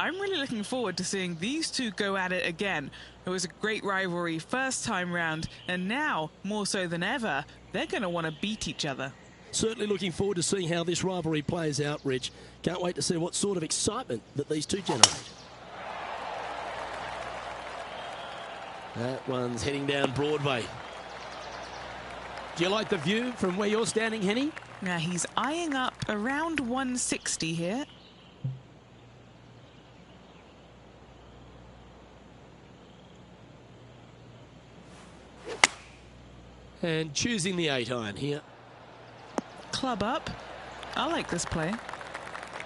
I'm really looking forward to seeing these two go at it again. It was a great rivalry first time round, and now, more so than ever, they're going to want to beat each other. Certainly looking forward to seeing how this rivalry plays out, Rich. Can't wait to see what sort of excitement that these two generate. That one's heading down Broadway. Do you like the view from where you're standing, Henny? Now he's eyeing up around 160 here. And choosing the 8-iron here. Club up. I like this play.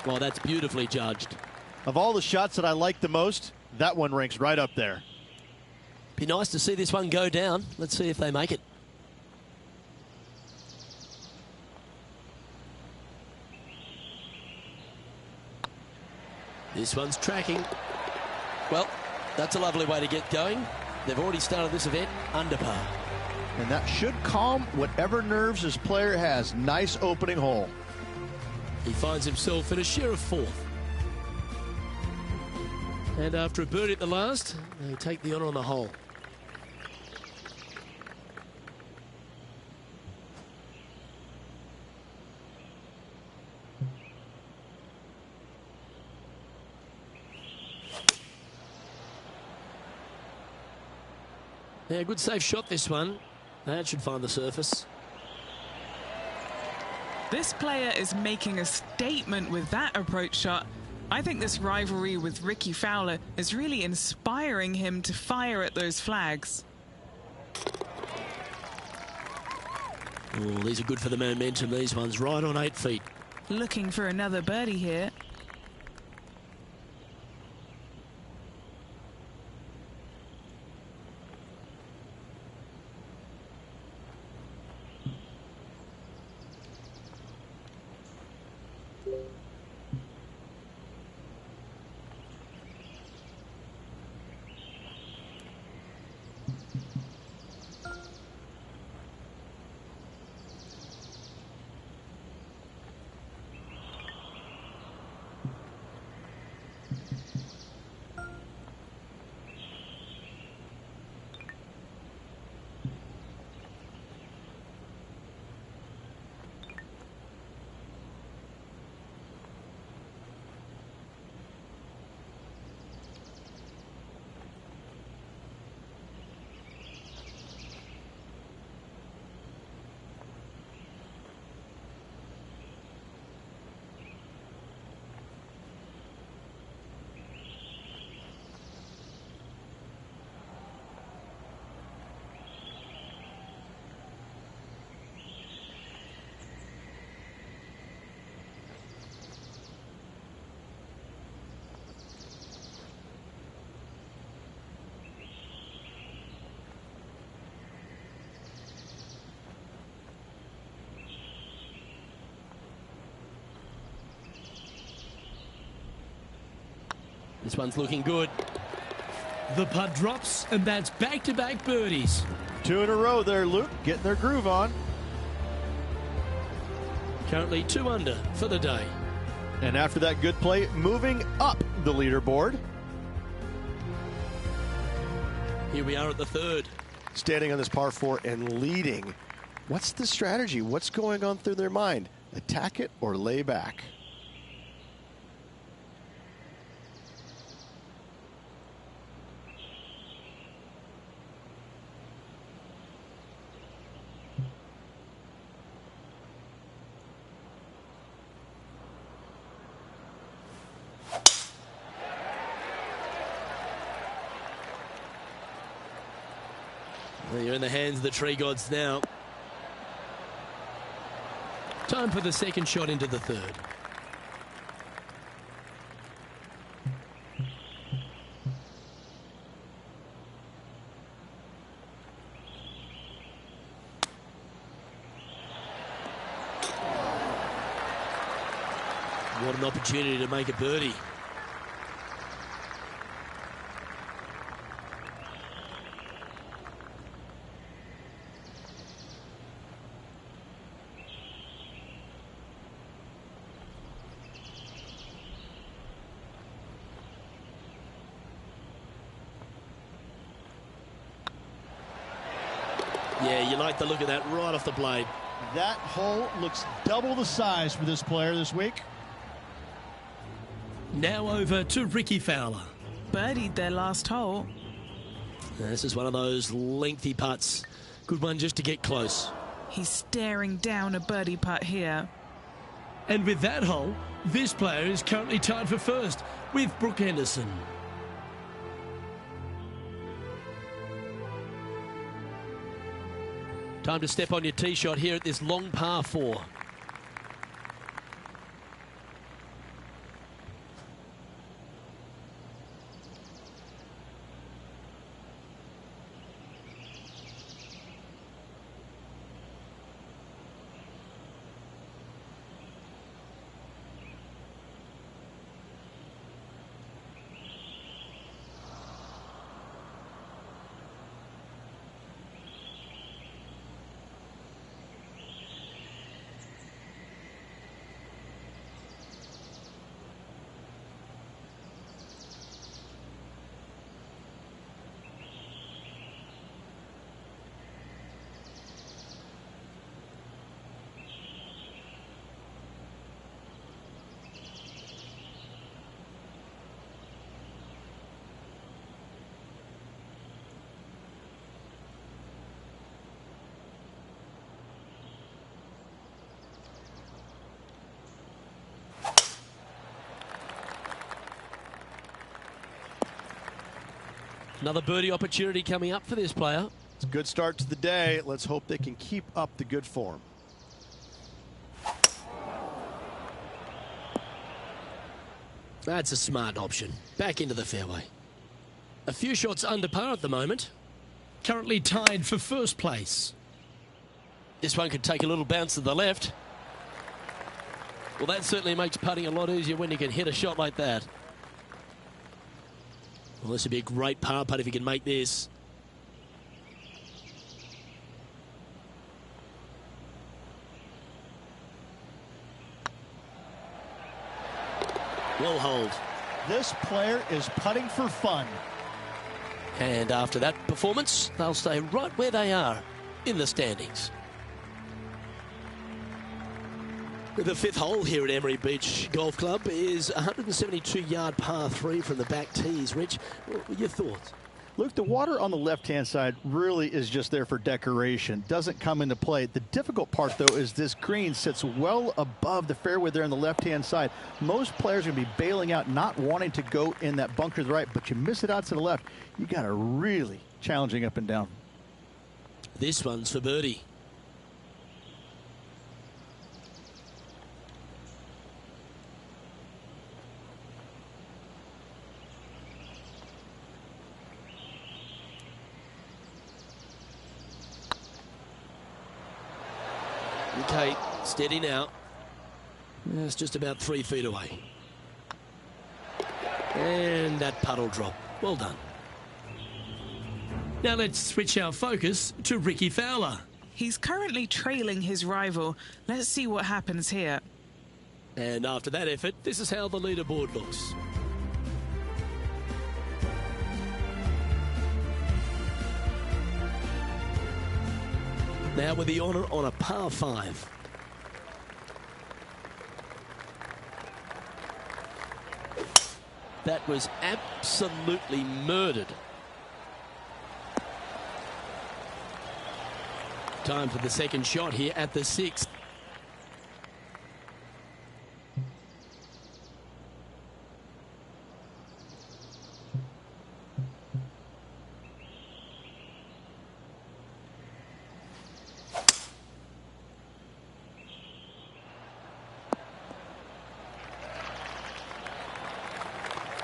Well, that's beautifully judged. Of all the shots that I like the most, that one ranks right up there. Be nice to see this one go down. Let's see if they make it. This one's tracking. Well, that's a lovely way to get going. They've already started this event under par. And that should calm whatever nerves his player has. Nice opening hole. He finds himself in a share of fourth. And after a birdie at the last, they take the honour on the hole. Yeah, good safe shot this one. That should find the surface. This player is making a statement with that approach shot. I think this rivalry with Ricky Fowler is really inspiring him to fire at those flags. Oh, these are good for the momentum, these ones. Right on 8 feet. Looking for another birdie here. This one's looking good. The putt drops, and that's back-to-back birdies. 2 in a row there, Luke, getting their groove on. Currently 2 under for the day. And after that good play, moving up the leaderboard. Here we are at the 3rd. Standing on this par 4 and leading. What's the strategy? What's going on through their mind? Attack it or lay back? Well, you're in the hands of the tree gods now. Time for the second shot into the 3rd. What an opportunity to make a birdie. Yeah, you like the look of that right off the blade. That hole looks double the size for this player this week. Now over to Ricky Fowler. Birdied their last hole. This is one of those lengthy putts. Good one just to get close. He's staring down a birdie putt here. And with that hole, this player is currently tied for first with Brooke Henderson. Time to step on your tee shot here at this long par 4. Another birdie opportunity coming up for this player. It's a good start to the day. Let's hope they can keep up the good form. That's a smart option. Back into the fairway. A few shots under par at the moment. Currently tied for first place. This one could take a little bounce to the left. Well, that certainly makes putting a lot easier when you can hit a shot like that. Well, this would be a great par putt if you can make this. Well hold. This player is putting for fun. And after that performance, they'll stay right where they are in the standings. The fifth hole here at Emery Beach Golf Club is a 172-yard par 3 from the back tees. Rich, what were your thoughts? Look, the water on the left-hand side really is just there for decoration. Doesn't come into play. The difficult part, though, is this green sits well above the fairway there on the left-hand side. Most players are going to be bailing out, not wanting to go in that bunker to the right, but you miss it out to the left. You got a really challenging up and down. This one's for birdie. Okay, steady now. It's just about 3 feet away. And that puddle drop. Well done. Now let's switch our focus to Ricky Fowler. He's currently trailing his rival. Let's see what happens here. And after that effort, this is how the leaderboard looks. Now with the honour on a par 5. That was absolutely murdered. Time for the second shot here at the 6th.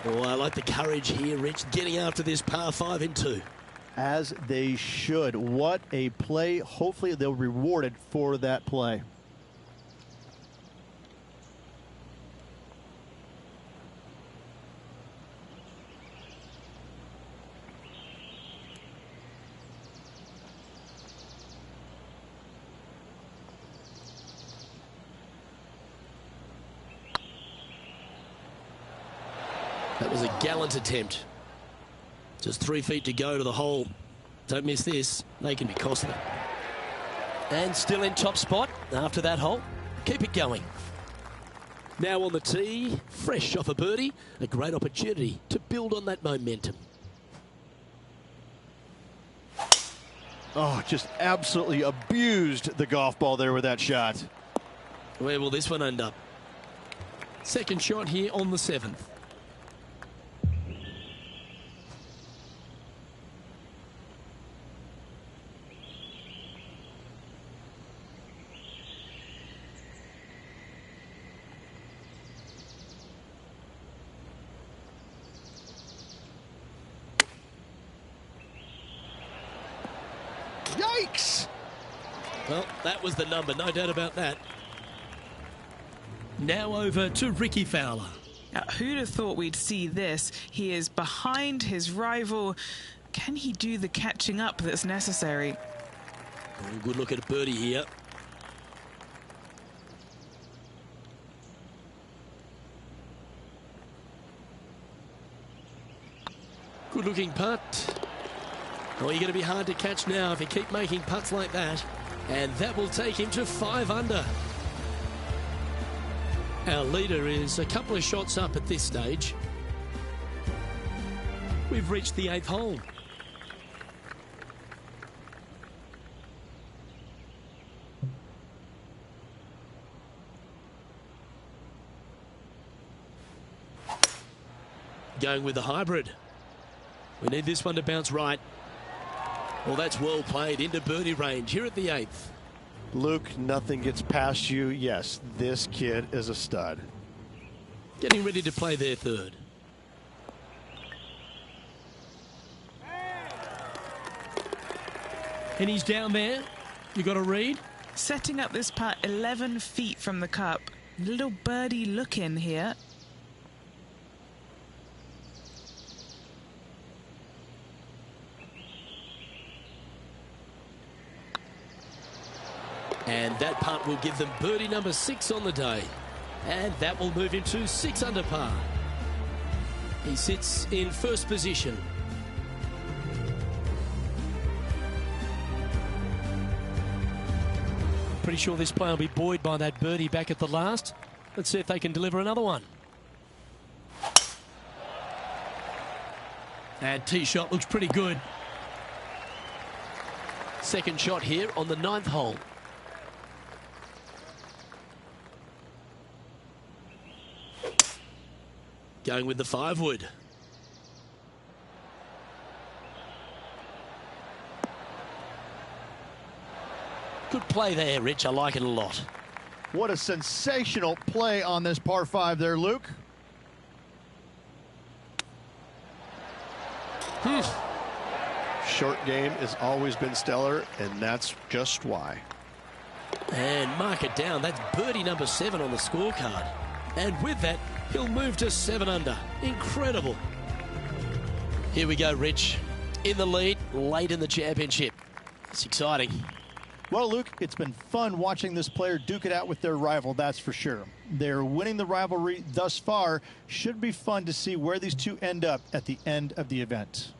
Oh, I like the courage here, Rich, getting after this par 5 in 2. As they should. What a play. Hopefully they'll be rewarded for that play. That was a gallant attempt. Just 3 feet to go to the hole. Don't miss this. They can be costly. And still in top spot after that hole. Keep it going. Now on the tee, fresh off a birdie, a great opportunity to build on that momentum. Oh, just absolutely abused the golf ball there with that shot. Where will this one end up? Second shot here on the 7th. Yikes! Well, that was the number, no doubt about that. Now over to Ricky Fowler. Now, who'd have thought we'd see this? He is behind his rival. Can he do the catching up that's necessary? Oh, good look at a birdie here. Good looking putt. Oh, you're going to be hard to catch now if you keep making putts like that. And that will take him to 5 under. Our leader is a couple of shots up at this stage. We've reached the 8th hole. Going with the hybrid. We need this one to bounce right. Well, that's well played into birdie range here at the 8th. Luke, nothing gets past you. Yes, this kid is a stud. Getting ready to play their 3rd. And he's down there. You got a read? Setting up this putt 11 feet from the cup. Little birdie look in here. And that putt will give them birdie number 6 on the day. And that will move him to 6 under par. He sits in first position. Pretty sure this player will be buoyed by that birdie back at the last. Let's see if they can deliver another one. That tee shot looks pretty good. Second shot here on the 9th hole. Going with the 5-wood. Good play there, Rich. I like it a lot. What a sensational play on this par 5 there, Luke. Short game has always been stellar, and that's just why. And mark it down. That's birdie number 7 on the scorecard. And with that, he'll move to 7 under. Incredible. Here we go, Rich. In the lead, late in the championship. It's exciting. Well, Luke, it's been fun watching this player duke it out with their rival, that's for sure. They're winning the rivalry thus far. Should be fun to see where these two end up at the end of the event.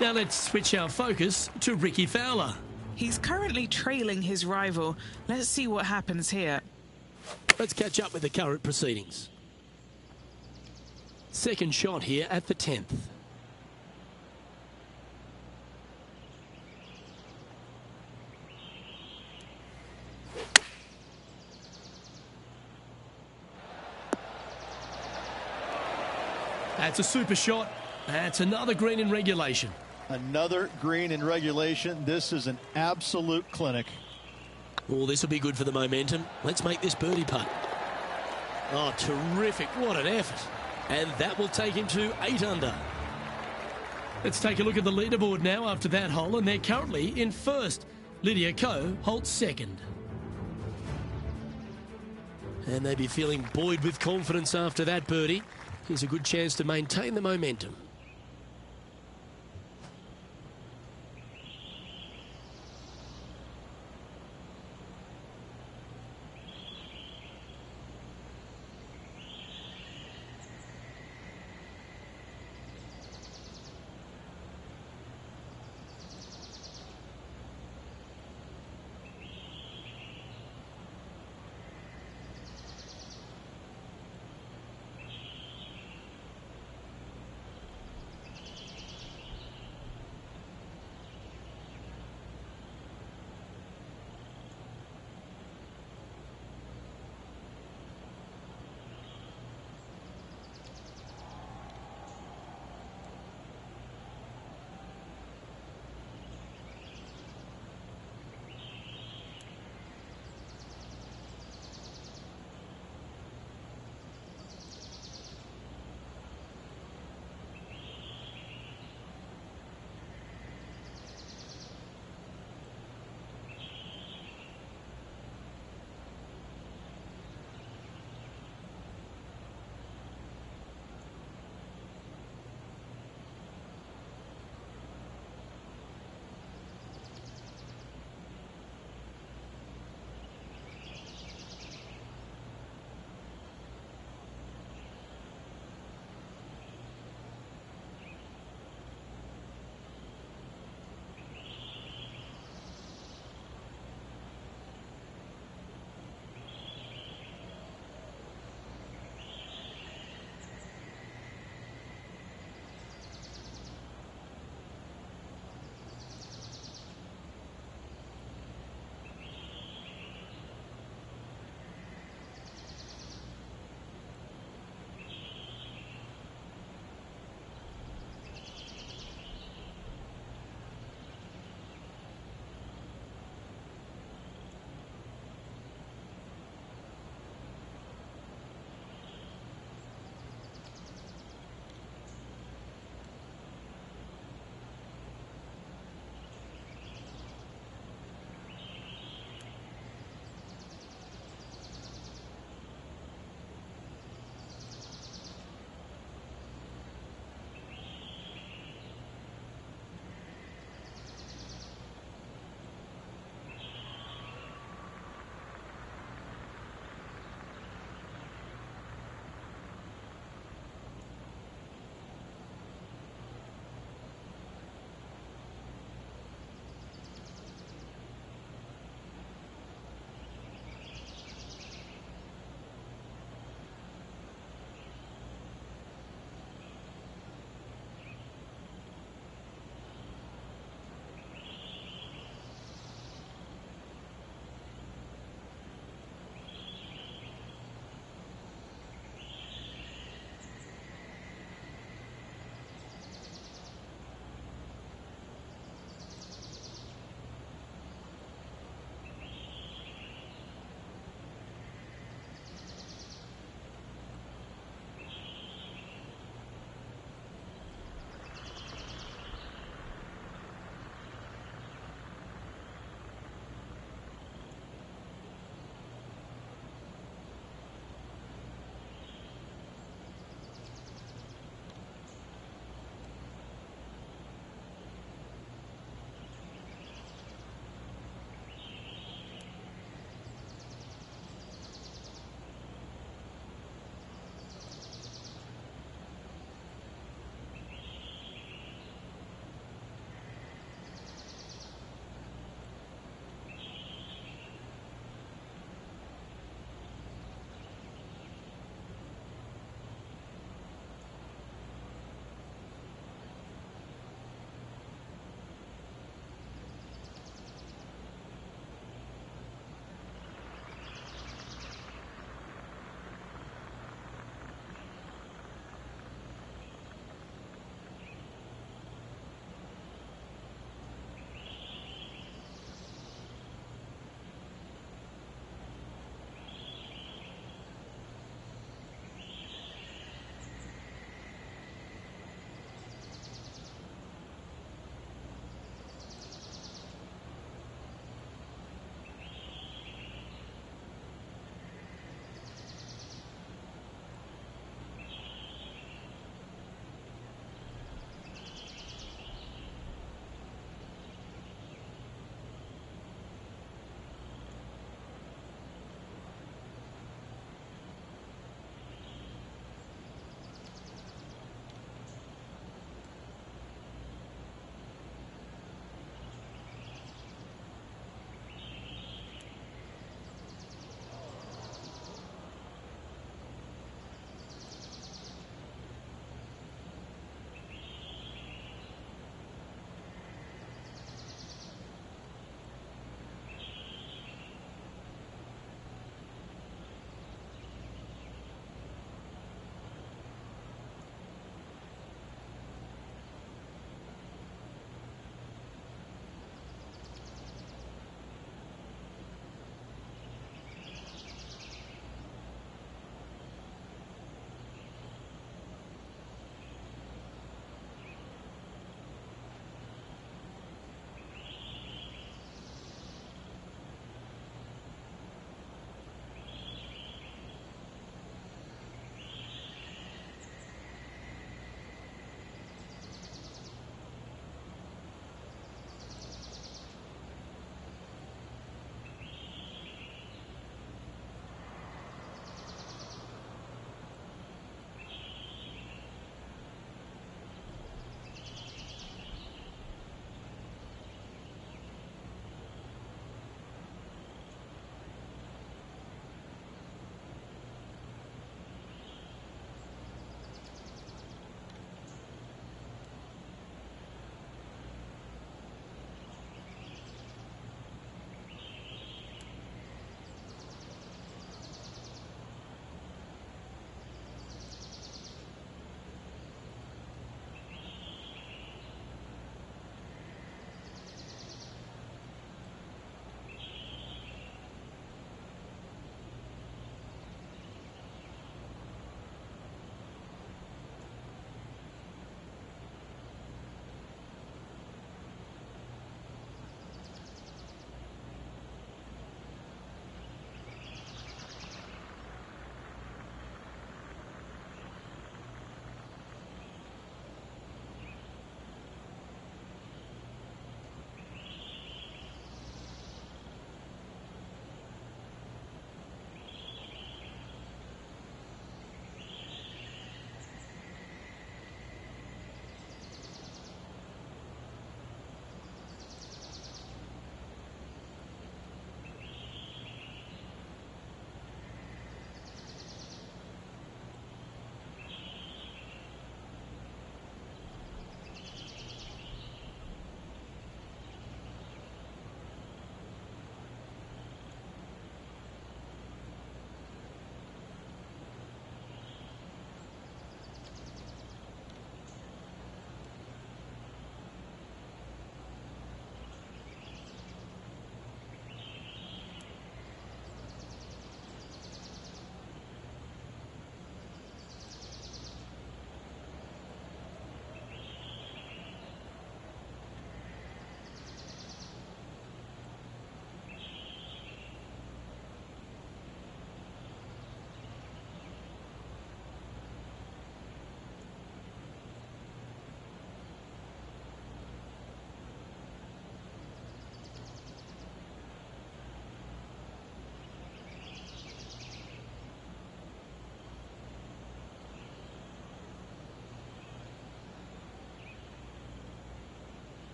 Now let's switch our focus to Ricky Fowler. He's currently trailing his rival. Let's see what happens here. Let's catch up with the current proceedings. Second shot here at the 10th. That's a super shot. That's another green in regulation. Another green in regulation. This is an absolute clinic. Oh, this will be good for the momentum. Let's make this birdie putt. Oh, terrific. What an effort. And that will take him to 8 under. Let's take a look at the leaderboard now after that hole, and they're currently in first. Lydia Ko holds second. And they'd be feeling buoyed with confidence after that birdie. Here's a good chance to maintain the momentum.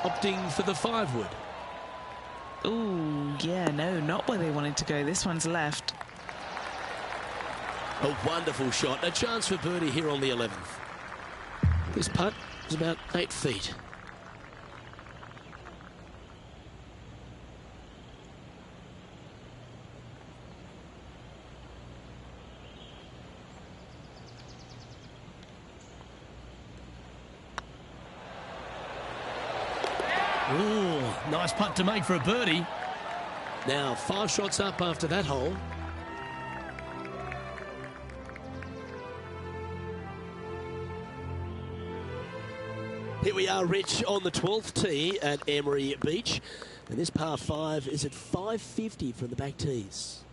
opting for the 5-wood. Ooh, yeah, no, not where they wanted to go. This one's left. A wonderful shot. A chance for birdie here on the 11th. This putt is about 8 feet. Ooh, nice putt to make for a birdie. Now 5 shots up after that hole. Here we are, Rich, on the 12th tee at Emery Beach. And this par 5 is at 550 from the back tees.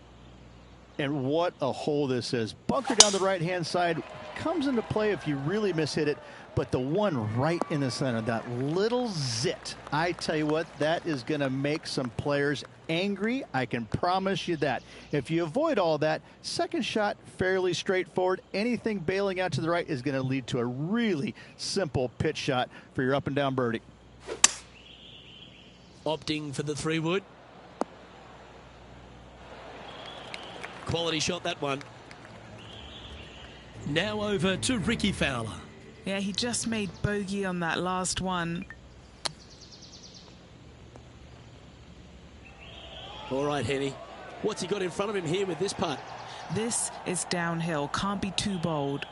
And what a hole this is. Bunker down the right-hand side comes into play if you really mishit it, but the one right in the center, that little zit, I tell you what, that is going to make some players angry. I can promise you that. If you avoid all that, second shot, fairly straightforward. Anything bailing out to the right is going to lead to a really simple pitch shot for your up and down birdie. Opting for the 3-wood. Quality shot, that one. Now over to Ricky Fowler. Yeah, he just made bogey on that last one. All right, Henny. What's he got in front of him here with this putt? This is downhill. Can't be too bold.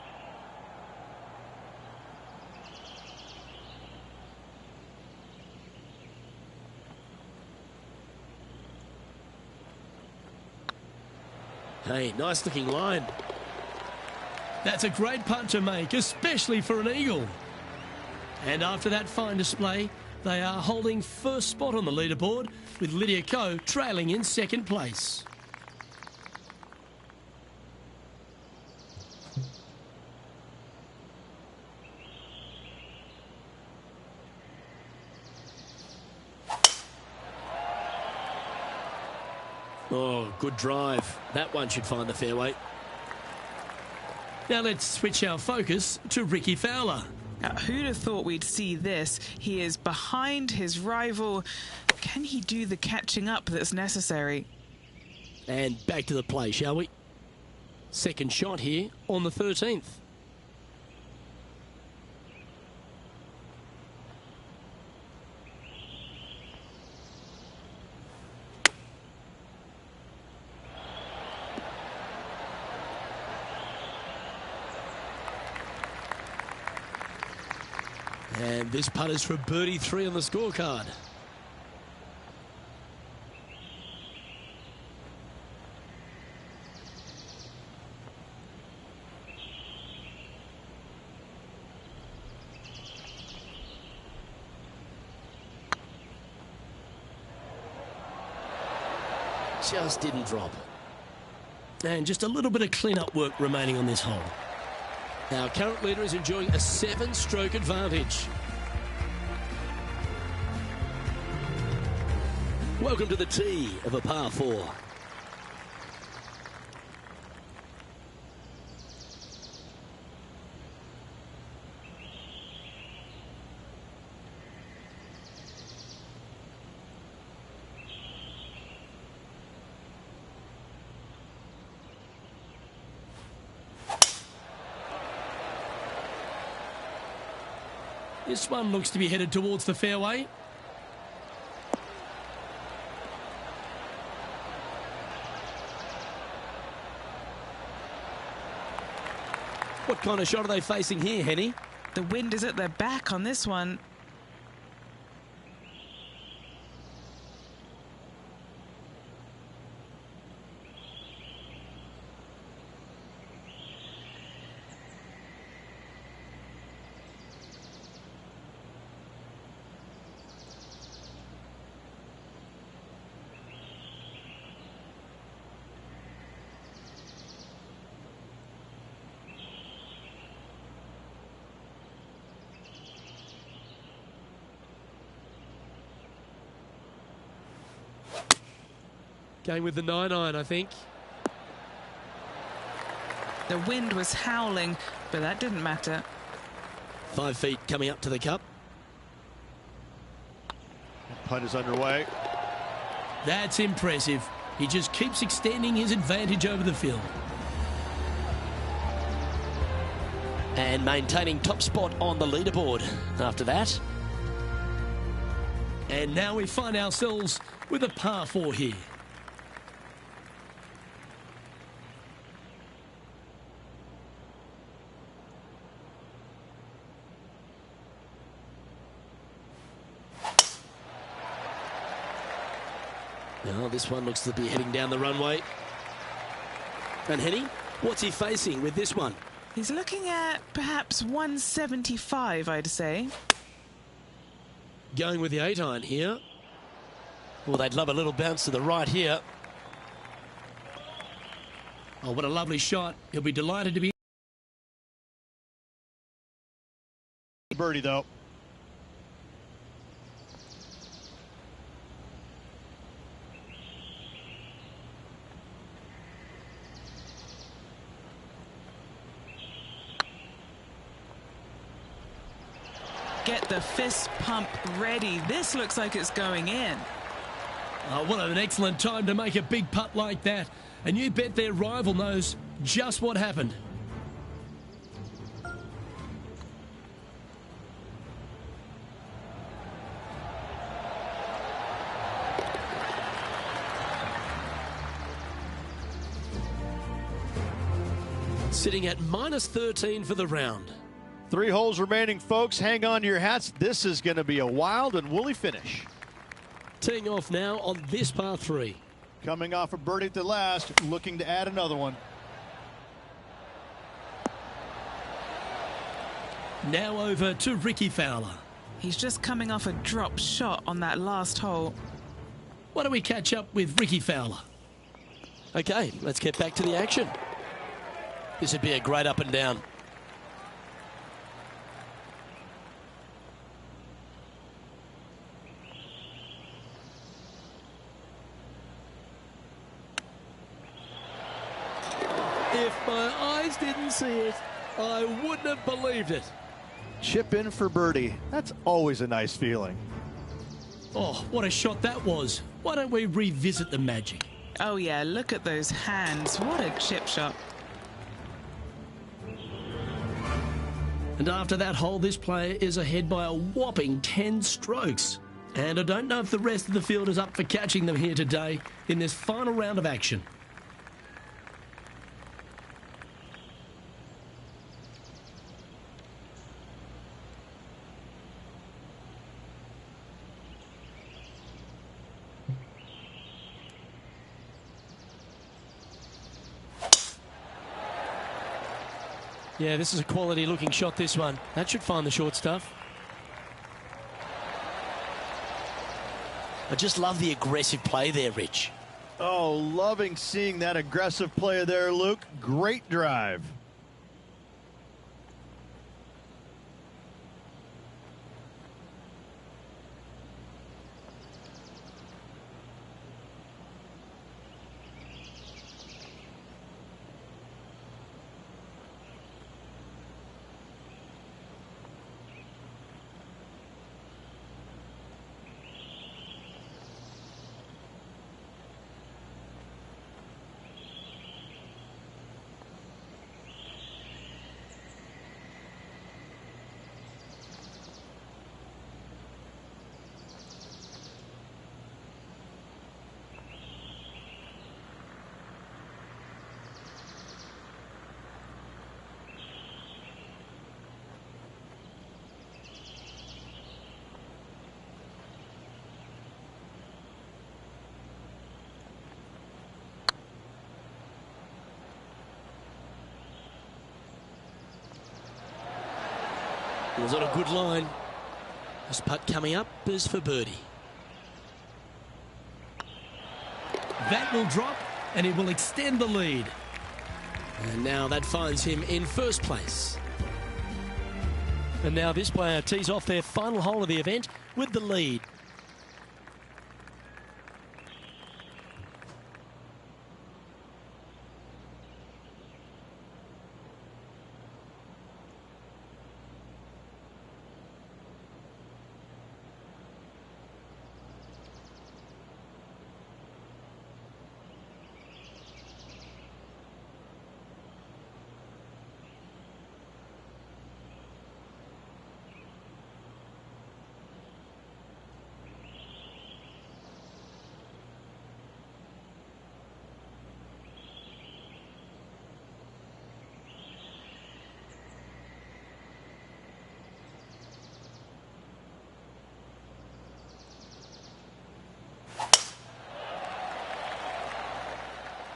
Hey, nice looking line. That's a great putt to make, especially for an eagle. And after that fine display, they are holding first spot on the leaderboard, with Lydia Ko trailing in second place. Oh, good drive. That one should find the fairway. Now let's switch our focus to Ricky Fowler. Now, who'd have thought we'd see this? He is behind his rival. Can he do the catching up that's necessary? And back to the play, shall we? Second shot here on the 13th. And this putt is for birdie 3 on the scorecard. Just didn't drop. And just a little bit of clean-up work remaining on this hole. Our current leader is enjoying a 7-stroke advantage. Welcome to the tee of a par 4. This one looks to be headed towards the fairway. What kind of shot are they facing here, Henny? The wind is at their back on this one. Going with the 9-iron, I think. The wind was howling, but that didn't matter. 5 feet coming up to the cup. Putt is underway. That's impressive. He just keeps extending his advantage over the field. And maintaining top spot on the leaderboard after that. And now we find ourselves with a par 4 here. Now this one looks to be heading down the runway. And Henny, what's he facing with this one? He's looking at perhaps 175, I'd say. Going with the 8-iron here. Well, they'd love a little bounce to the right here. Oh, what a lovely shot. He'll be delighted to be. Birdie, though. Get the fist pump ready. This looks like it's going in. Oh, what an excellent time to make a big putt like that. And you bet their rival knows just what happened. Sitting at -13 for the round. 3 holes remaining, folks. Hang on to your hats. This is going to be a wild and woolly finish. Teeing off now on this par 3. Coming off a birdie at the last, looking to add another one. Now over to Ricky Fowler. He's just coming off a drop shot on that last hole. Why don't we catch up with Ricky Fowler? Okay, let's get back to the action. This would be a great up and down. If my eyes didn't see it, I wouldn't have believed it. Chip in for birdie. That's always a nice feeling. Oh, what a shot that was. Why don't we revisit the magic? Oh yeah, look at those hands. What a chip shot. And after that hole, this player is ahead by a whopping 10 strokes. And I don't know if the rest of the field is up for catching them here today in this final round of action. Yeah, this is a quality looking shot, this one. That should find the short stuff. I just love the aggressive play there, Rich. Oh, loving seeing that aggressive play there, Luke. Great drive. It was on a good line. This putt coming up is for birdie. That will drop and it will extend the lead. And now that finds him in first place. And now this player tees off their final hole of the event with the lead.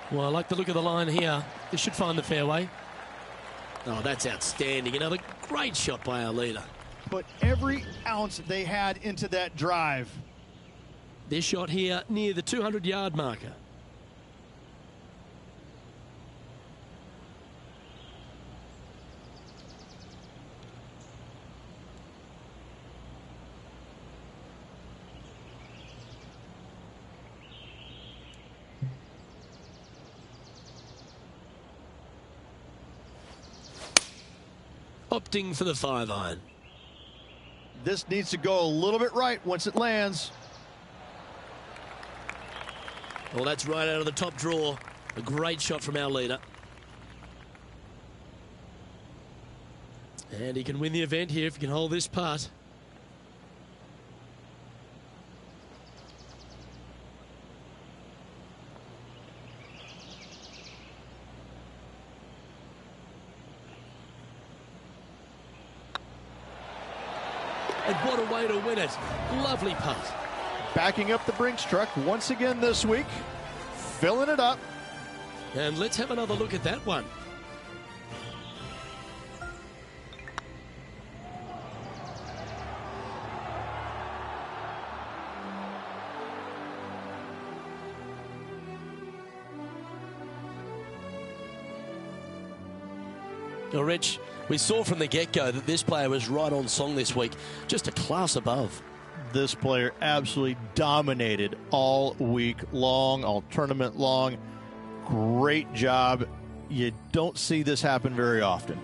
Well, I like the look of the line here. This should find the fairway. Oh, that's outstanding. Another great shot by our leader. Put every ounce they had into that drive. This shot here near the 200-yard marker. Opting for the 5-iron. This needs to go a little bit right once it lands. Well, that's right out of the top draw. A great shot from our leader. And he can win the event here if he can hold this putt. And what a way to win it. Lovely putt. Backing up the Brinks truck once again this week. Filling it up. And let's have another look at that one. Now, Rich, we saw from the get-go that this player was right on song this week, just a class above. This player absolutely dominated all week long, all tournament long. Great job. You don't see this happen very often.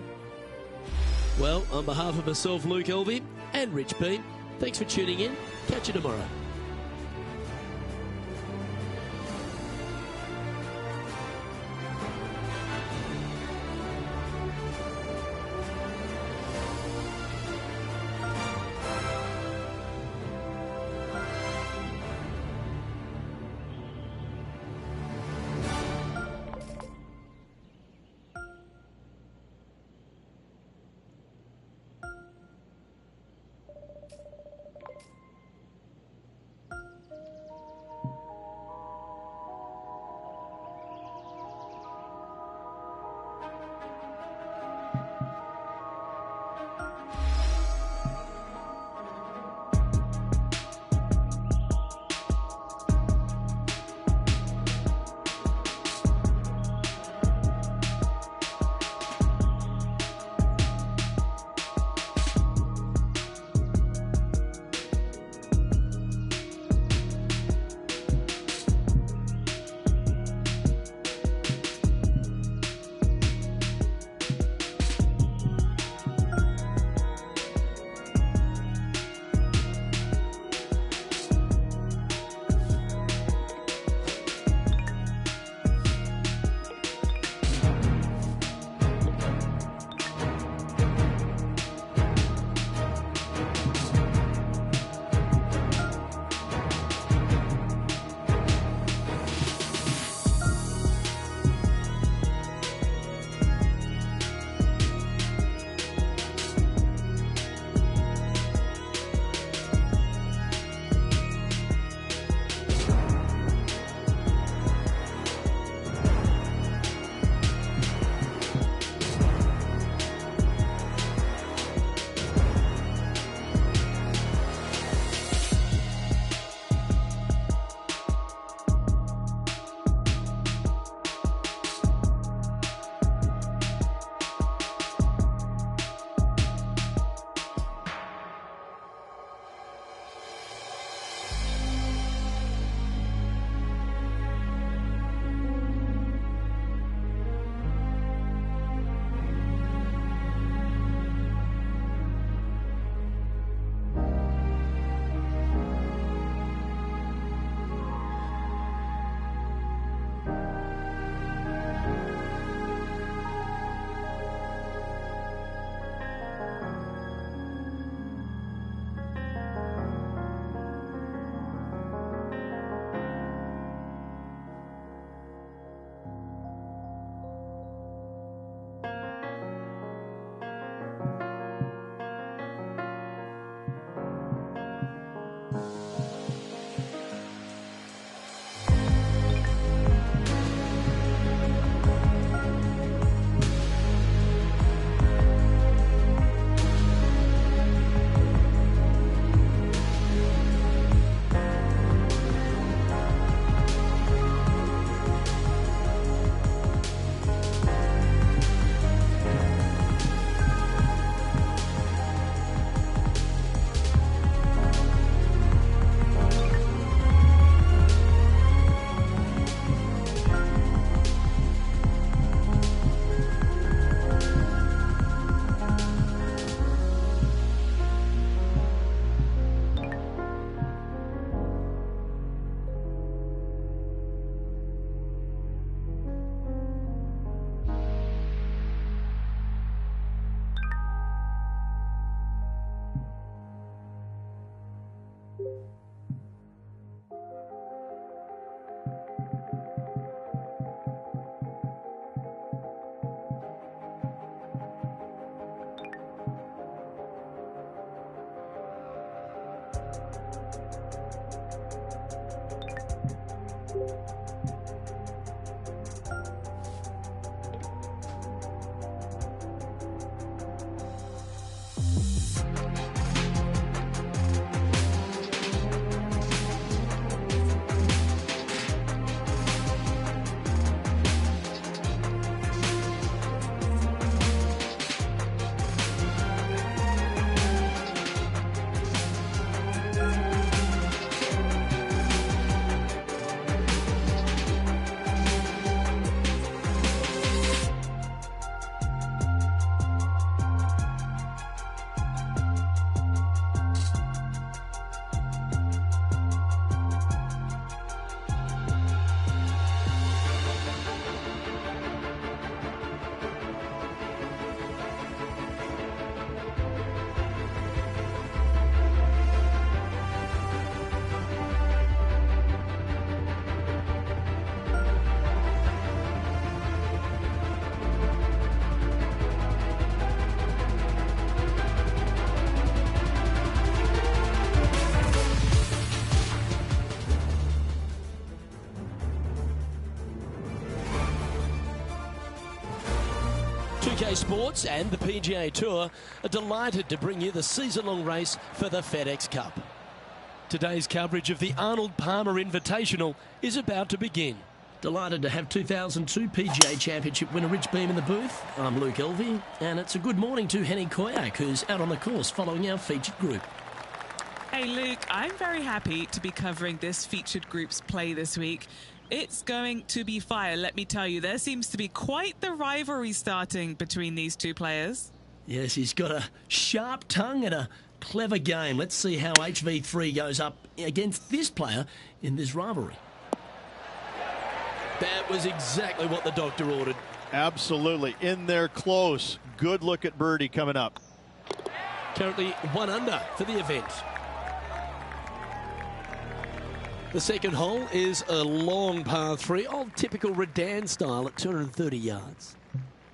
Well, on behalf of myself, Luke Elvey, and Rich Beam, thanks for tuning in. Catch you tomorrow. 2K Sports and the PGA Tour are delighted to bring you the season-long race for the FedEx Cup. Today's coverage of the Arnold Palmer Invitational is about to begin. Delighted to have 2002 PGA Championship winner Rich Beem in the booth. I'm Luke Elvey, and it's a good morning to Henny Koyak, who's out on the course following our featured group. Hey Luke, I'm very happy to be covering this featured group's play this week. It's going to be fire, let me tell you. There seems to be quite the rivalry starting between these two players. Yes, he's got a sharp tongue and a clever game. Let's see how HV3 goes up against this player in this rivalry. That was exactly what the doctor ordered. Absolutely. In there close. Good look at birdie coming up. Currently 1 under for the event. The second hole is a long par 3, old typical Redan style at 230 yards.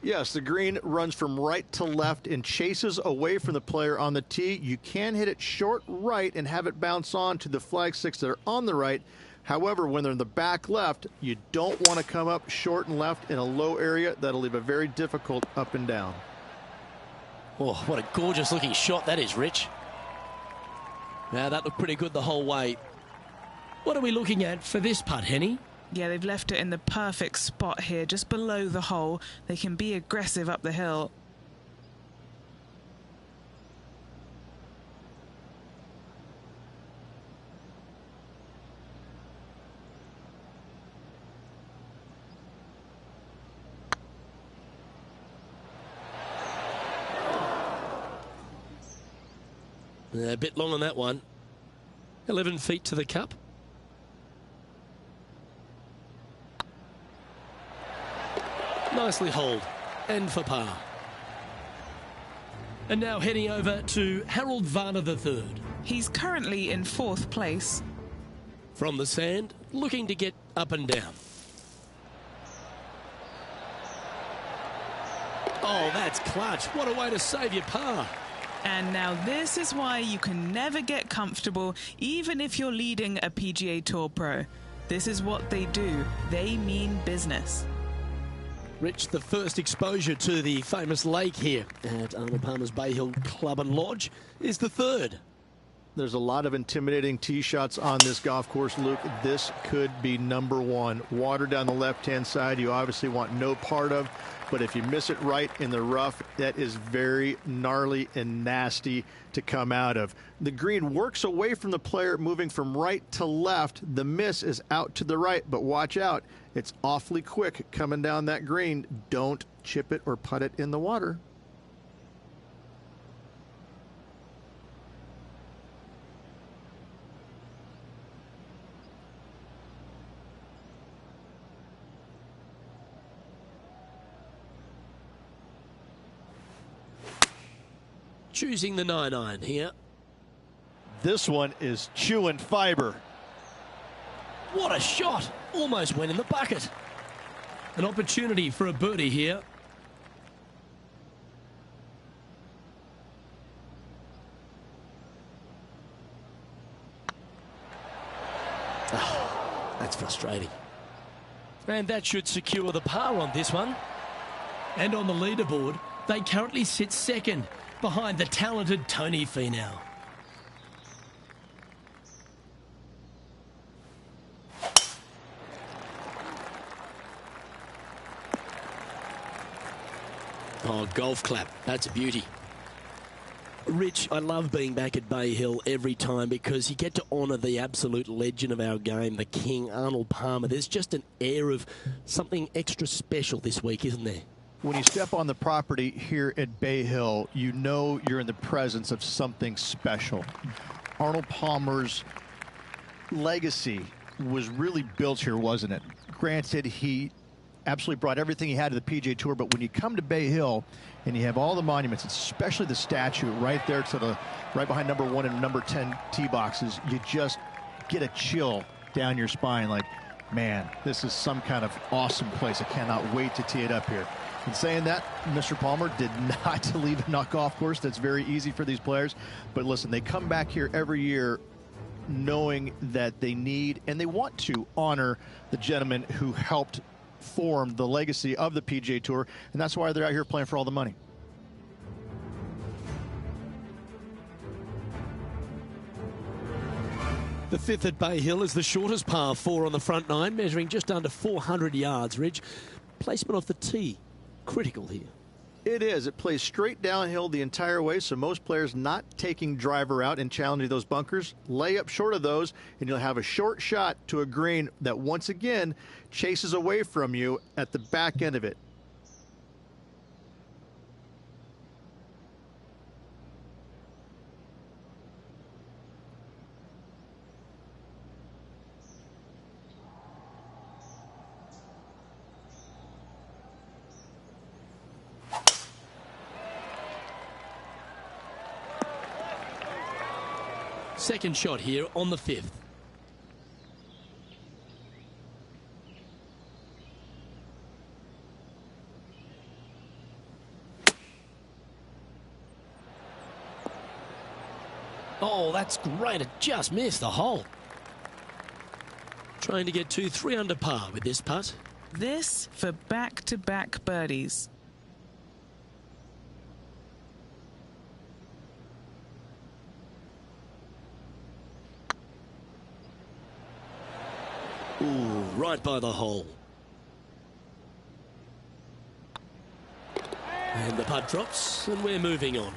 Yes, the green runs from right to left and chases away from the player on the tee. You can hit it short right and have it bounce on to the flag sticks that are on the right. However, when they're in the back left, you don't want to come up short and left in a low area. That'll leave a very difficult up and down. Oh, what a gorgeous looking shot that is, Rich. Now that looked pretty good the whole way. What are we looking at for this putt, Henny? Yeah, they've left it in the perfect spot here, just below the hole. They can be aggressive up the hill. A bit long on that one. 11 feet to the cup. Nicely holed, and for par. And now heading over to Harold Varner III. He's currently in 4th place. From the sand, looking to get up and down. Oh, that's clutch. What a way to save your par. And now this is why you can never get comfortable, even if you're leading a PGA Tour pro. This is what they do. They mean business. Rich, the first exposure to the famous lake here at Arnold Palmer's Bay Hill Club and Lodge is the third. There's a lot of intimidating tee shots on this golf course, Luke. This could be number 1. Water down the left-hand side, you obviously want no part of. But if you miss it right in the rough, that is very gnarly and nasty to come out of. The green works away from the player, moving from right to left. The miss is out to the right, but watch out. It's awfully quick coming down that green. Don't chip it or putt it in the water. Choosing the 9-iron here. This one is chewing fiber. What a shot! Almost went in the bucket. An opportunity for a birdie here. That's frustrating. And that should secure the par on this one. And on the leaderboard, they currently sit second behind the talented Tony Finau. Oh, golf clap. That's a beauty. Rich, I love being back at Bay Hill every time because you get to honour the absolute legend of our game, the King, Arnold Palmer. There's just an air of something extra special this week, isn't there? When you step on the property here at Bay Hill, you know you're in the presence of something special. Arnold Palmer's legacy was really built here, wasn't it? Granted, he absolutely brought everything he had to the PGA Tour, but when you come to Bay Hill and you have all the monuments, especially the statue right there to the right behind number 1 and number 10 tee boxes, you just get a chill down your spine like, man, this is some kind of awesome place. I cannot wait to tee it up here. And saying that, Mr. Palmer did not leave a golf course. That's very easy for these players. But listen, they come back here every year knowing that they need and they want to honor the gentleman who helped form the legacy of the PGA Tour, and that's why they're out here playing for all the money. The fifth at Bay Hill is the shortest par 4 on the front 9, measuring just under 400 yards, Ridge. Placement off the tee, critical here. It is. It plays straight downhill the entire way, so most players not taking driver out and challenging those bunkers, lay up short of those, and you'll have a short shot to a green that once again chases away from you at the back end of it. Second shot here on the 5th. Oh, that's great. It just missed the hole. Trying to get to 3 under par with this putt. This for back-to-back birdies. Ooh, right by the hole. And the putt drops, and we're moving on.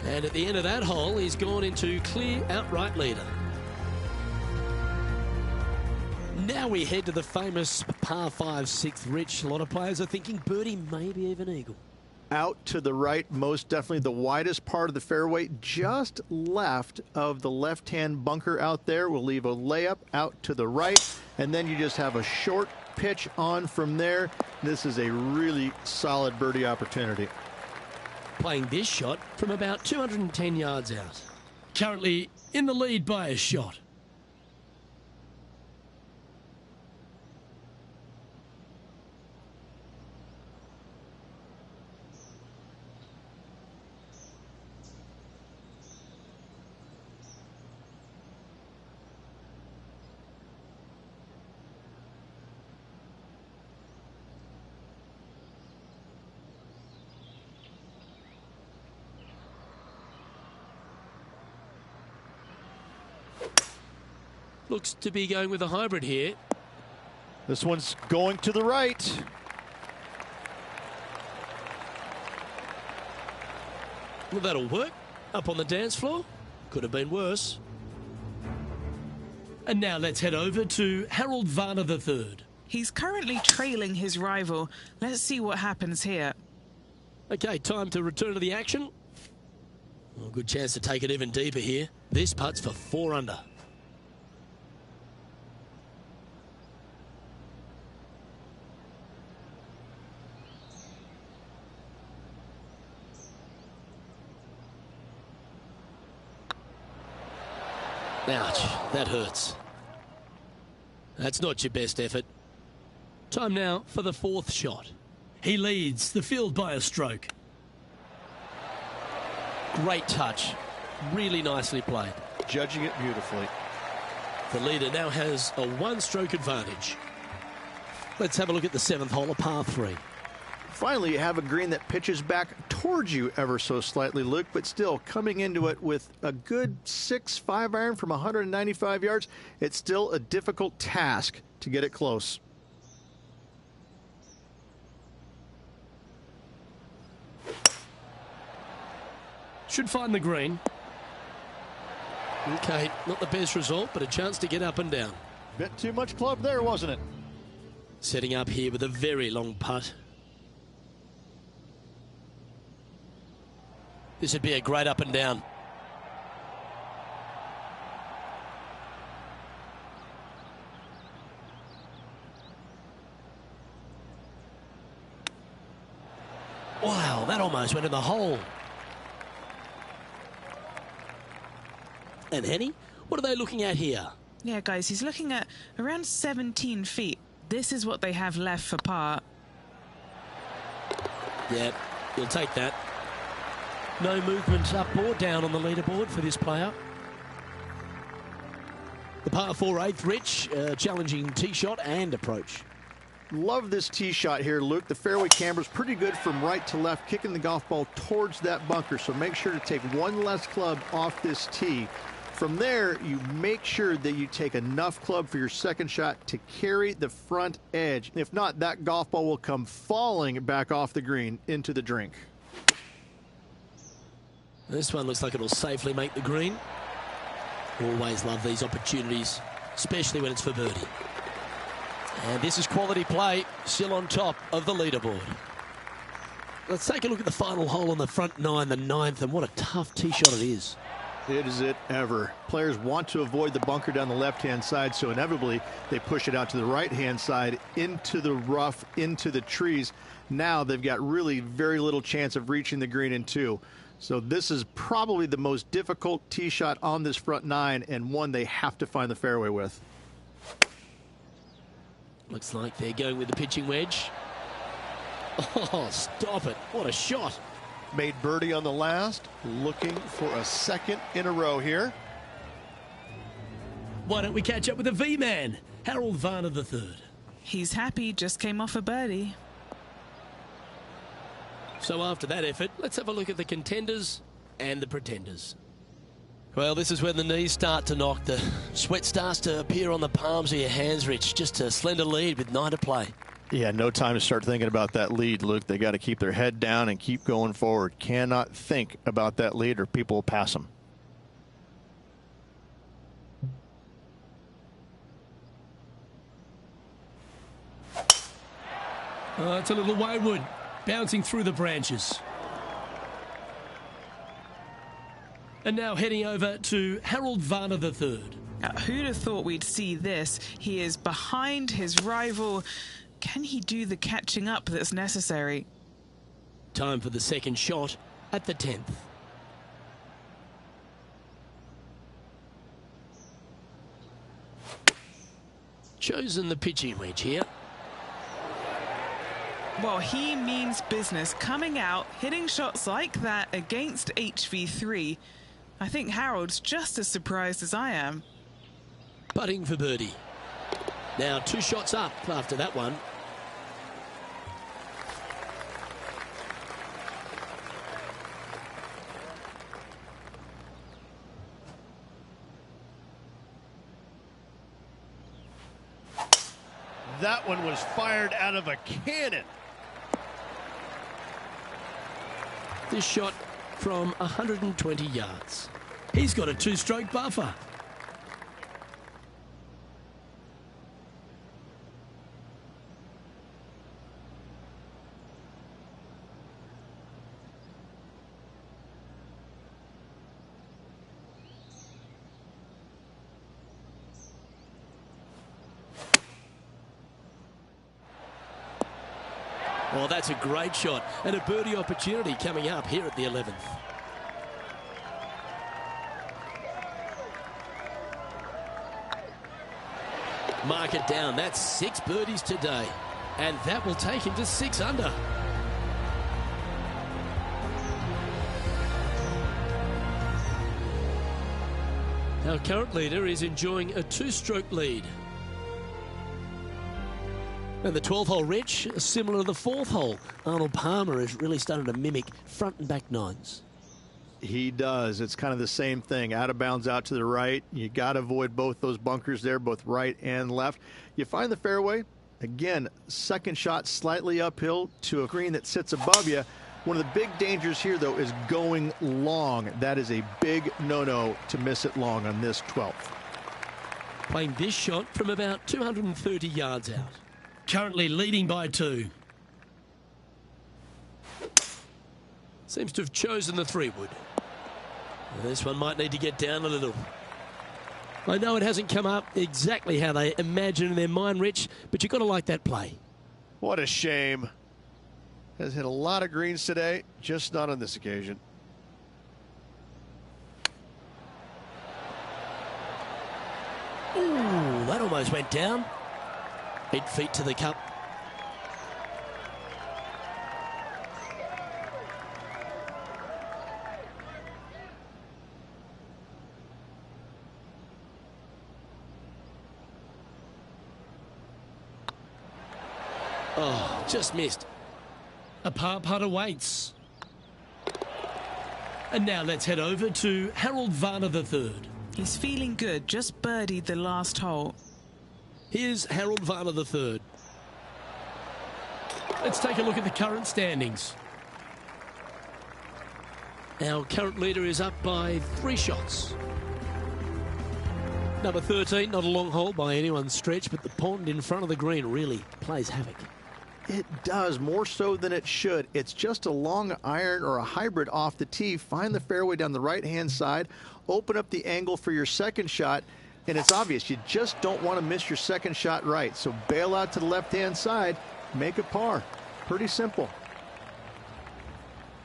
And at the end of that hole, he's gone into clear outright leader. Now we head to the famous par 5 6th, Rich. A lot of players are thinking birdie, maybe even eagle. Out to the right, most definitely the widest part of the fairway, just left of the left-hand bunker out there. We'll leave a layup out to the right, and then you just have a short pitch on from there. This is a really solid birdie opportunity. Playing this shot from about 210 yards out. Currently in the lead by a shot. Looks to be going with a hybrid here. This one's going to the right. Well, that'll work. Up on the dance floor. Could have been worse. And now let's head over to Harold Varner III. He's currently trailing his rival. Let's see what happens here. Okay, time to return to the action. Well, good chance to take it even deeper here. This putt's for 4 under. Ouch, that hurts. That's not your best effort. Time now for the fourth shot. He leads the field by a stroke. Great touch. Really nicely played. Judging it beautifully. The leader now has a one-stroke advantage. Let's have a look at the seventh hole of par 3. Finally, you have a green that pitches back towards you ever so slightly, Luke, but still coming into it with a good 6-5 iron from 195 yards. It's still a difficult task to get it close. Should find the green. Okay, not the best result, but a chance to get up and down. Bit too much club there, wasn't it? Setting up here with a very long putt. This would be a great up and down. Wow, that almost went in the hole. And Henny, what are they looking at here? Yeah, guys, he's looking at around 17 feet. This is what they have left for par. Yeah, you'll take that. No movement up or down on the leaderboard for this player. The par 4 8th, Rich, challenging tee shot and approach. Love this tee shot here, Luke. The fairway camber's pretty good from right to left, kicking the golf ball towards that bunker. So make sure to take one less club off this tee. From there, you make sure that you take enough club for your second shot to carry the front edge. If not, that golf ball will come falling back off the green into the drink. This one looks like it'll safely make the green. Always love these opportunities, especially when it's for birdie. And this is quality play, still on top of the leaderboard. Let's take a look at the final hole on the front 9, the 9th, and what a tough tee shot it is. It is it ever. Players want to avoid the bunker down the left-hand side, so inevitably they push it out to the right-hand side, into the rough, into the trees. Now they've got really very little chance of reaching the green in 2. So this is probably the most difficult tee shot on this front 9, and one they have to find the fairway with. Looks like they're going with the pitching wedge. Oh, stop it. What a shot. Made birdie on the last, looking for a second in a row here. Why don't we catch up with the V-Man, Harold Varner III. He's happy, just came off a birdie. So after that effort, let's have a look at the contenders and the pretenders. Well, this is when the knees start to knock. The sweat starts to appear on the palms of your hands, Rich. Just a slender lead with 9 to play. Yeah, no time to start thinking about that lead, Luke. They got to keep their head down and keep going forward. Cannot think about that lead or people will pass them. It's a little wayward, bouncing through the branches. And now heading over to Harold Varner III. Who'd have thought we'd see this? He is behind his rival. Can he do the catching up that's necessary? Time for the second shot at the 10th. Chosen the pitching wedge here. Well, he means business. Coming out, hitting shots like that against HV3. I think Harold's just as surprised as I am. Putting for birdie. Now 2 shots up after that one. That one was fired out of a cannon. This shot from 120 yards. He's got a 2-stroke buffer. Well, that's a great shot and a birdie opportunity coming up here at the 11th. Mark it down. That's 6 birdies today. And that will take him to 6 under. Our current leader is enjoying a 2-stroke lead. And the 12th hole, Rich, similar to the 4th hole. Arnold Palmer has really started to mimic front and back nines. He does. It's kind of the same thing. Out of bounds out to the right. You got to avoid both those bunkers there, both right and left. You find the fairway. Again, second shot slightly uphill to a green that sits above you. One of the big dangers here, though, is going long. That is a big no-no to miss it long on this 12th. Playing this shot from about 230 yards out. Currently leading by 2. Seems to have chosen the 3-wood. This one might need to get down a little. I know it hasn't come up exactly how they imagine in their mind, Rich, but you've got to like that play. What a shame. Has hit a lot of greens today, just not on this occasion. Ooh, that almost went down. 8 feet to the cup. Oh, just missed. A par putt awaits. And now let's head over to Harold Varner III. He's feeling good, just birdied the last hole. Here's Harold Varner III. Let's take a look at the current standings. Our current leader is up by 3 shots. Number 13, not a long hole by anyone's stretch, but the pond in front of the green really plays havoc. It does, more so than it should. It's just a long iron or a hybrid off the tee. Find the fairway down the right-hand side. Open up the angle for your second shot. And it's obvious, you just don't want to miss your second shot right. So bail out to the left-hand side. Make a par. Pretty simple.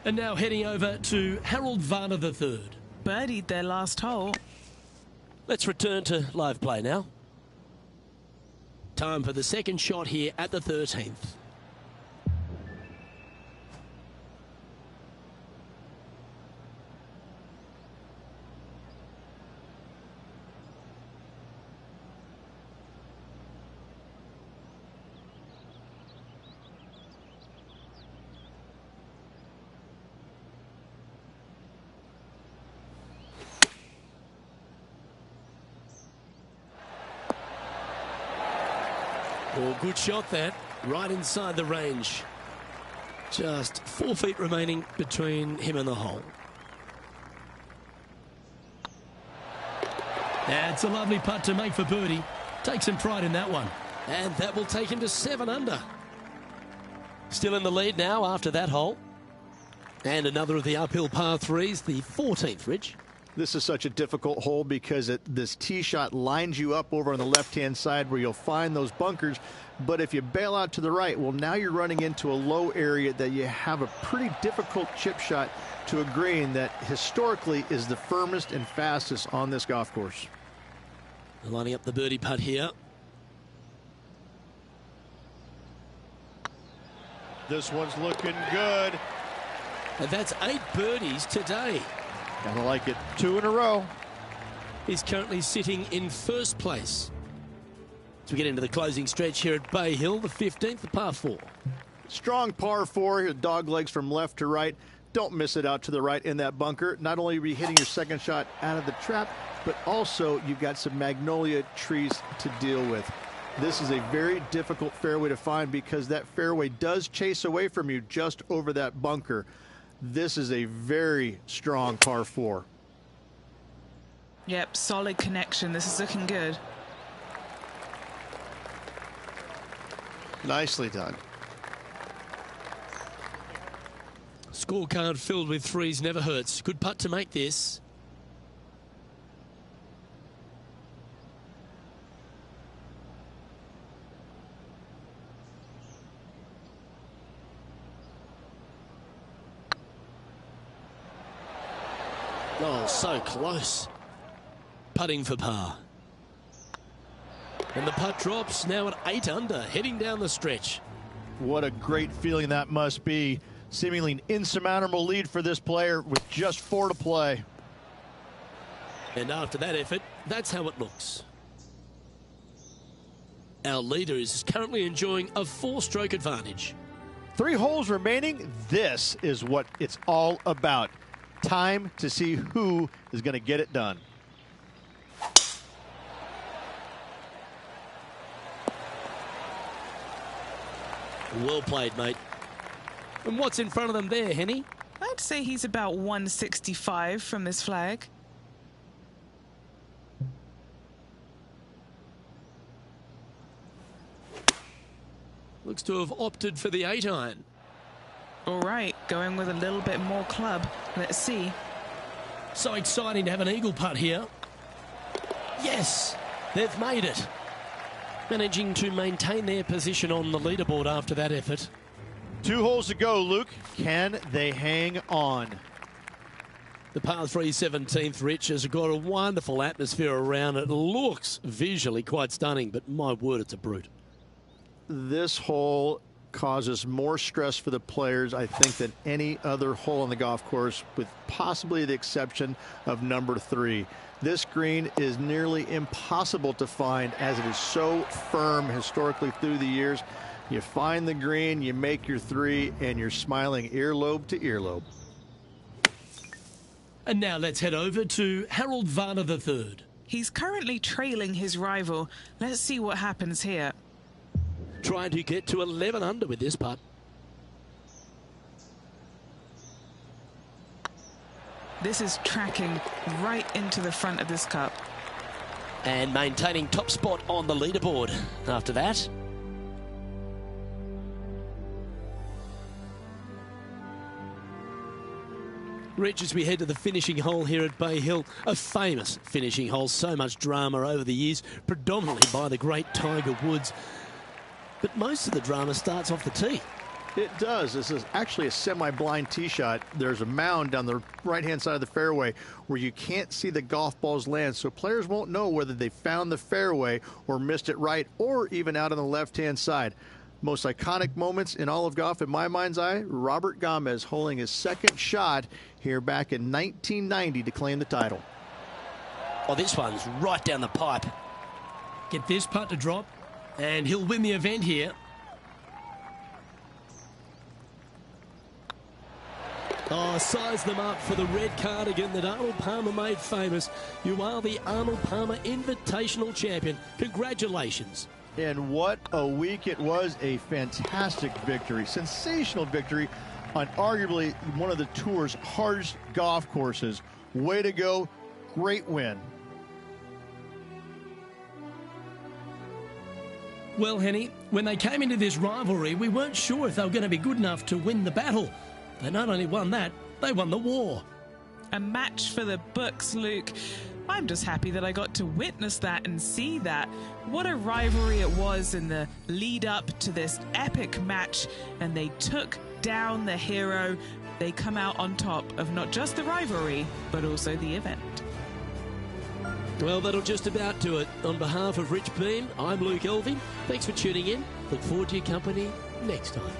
And now heading over to Harold Varner III. Birdied their last hole. Let's return to live play now. Time for the second shot here at the 13th. Oh, good shot that, right inside the range. Just 4 feet remaining between him and the hole. That's a lovely putt to make for birdie. Take some pride in that one. And that will take him to 7 under. Still in the lead now after that hole. And another of the uphill par 3s, the 14th, Rich. This is such a difficult hole because this tee shot lines you up over on the left-hand side where you'll find those bunkers. But if you bail out to the right, well, now you're running into a low area that you have a pretty difficult chip shot to a green that historically is the firmest and fastest on this golf course. Lining up the birdie putt here. This one's looking good. And that's 8 birdies today. Gotta like it. 2 in a row. He's currently sitting in first place. As we get into the closing stretch here at Bay Hill, the 15th, the par 4. Strong par 4, dog legs from left to right. Don't miss it out to the right in that bunker. Not only are you hitting your second shot out of the trap, but also you've got some magnolia trees to deal with. This is a very difficult fairway to find because that fairway does chase away from you just over that bunker. This is a very strong par 4. Yep, solid connection. This is looking good. Nicely done. Scorecard filled with 3s never hurts. Good putt to make this. Oh, so close. Putting for par. And the putt drops, now at 8 under, heading down the stretch. What a great feeling that must be. Seemingly an insurmountable lead for this player with just 4 to play. And after that effort, that's how it looks. Our leader is currently enjoying a 4-stroke advantage. 3 holes remaining. This is what it's all about. Time to see who is going to get it done. Well played, mate. And what's in front of them there, Henny? I'd say he's about 165 from this flag. Looks to have opted for the 8-iron. All right, going with a little bit more club. Let's see. So exciting to have an eagle putt here. Yes, they've made it. Managing to maintain their position on the leaderboard after that effort. 2 holes to go, Luke. Can they hang on? The par 3 17th, Rich, has got a wonderful atmosphere around it. Looks visually quite stunning, but my word, it's a brute. This hole causes more stress for the players, I think, than any other hole on the golf course, with possibly the exception of number 3. This green is nearly impossible to find as it is so firm historically through the years. You find the green, you make your 3, and you're smiling earlobe to earlobe. And now let's head over to Harold Varner III. He's currently trailing his rival. Let's see what happens here. Trying to get to 11 under with this putt. This is tracking right into the front of this cup. And maintaining top spot on the leaderboard after that. Rich, as we head to the finishing hole here at Bay Hill, a famous finishing hole, so much drama over the years, predominantly by the great Tiger Woods. But most of the drama starts off the tee. It does. This is actually a semi-blind tee shot. There's a mound down the right-hand side of the fairway where you can't see the golf balls land, so players won't know whether they found the fairway or missed it right, or even out on the left-hand side. Most iconic moments in all of golf, in my mind's eye, Robert Gomez holding his 2nd shot here back in 1990 to claim the title. Oh, this one's right down the pipe. Get this putt to drop, and he'll win the event here. Oh, size them up for the red cardigan that Arnold Palmer made famous. You are the Arnold Palmer Invitational Champion. Congratulations. And what a week it was. A fantastic victory, sensational victory on arguably one of the tour's hardest golf courses. Way to go. Great win. Well, Henny, when they came into this rivalry, we weren't sure if they were going to be good enough to win the battle. They not only won that, they won the war. A match for the books, Luke. I'm just happy that I got to witness that and see that. What a rivalry it was in the lead up to this epic match, and they took down the hero. They come out on top of not just the rivalry, but also the event. Well, that'll just about do it. On behalf of Rich Beam, I'm Luke Elving. Thanks for tuning in. Look forward to your company next time.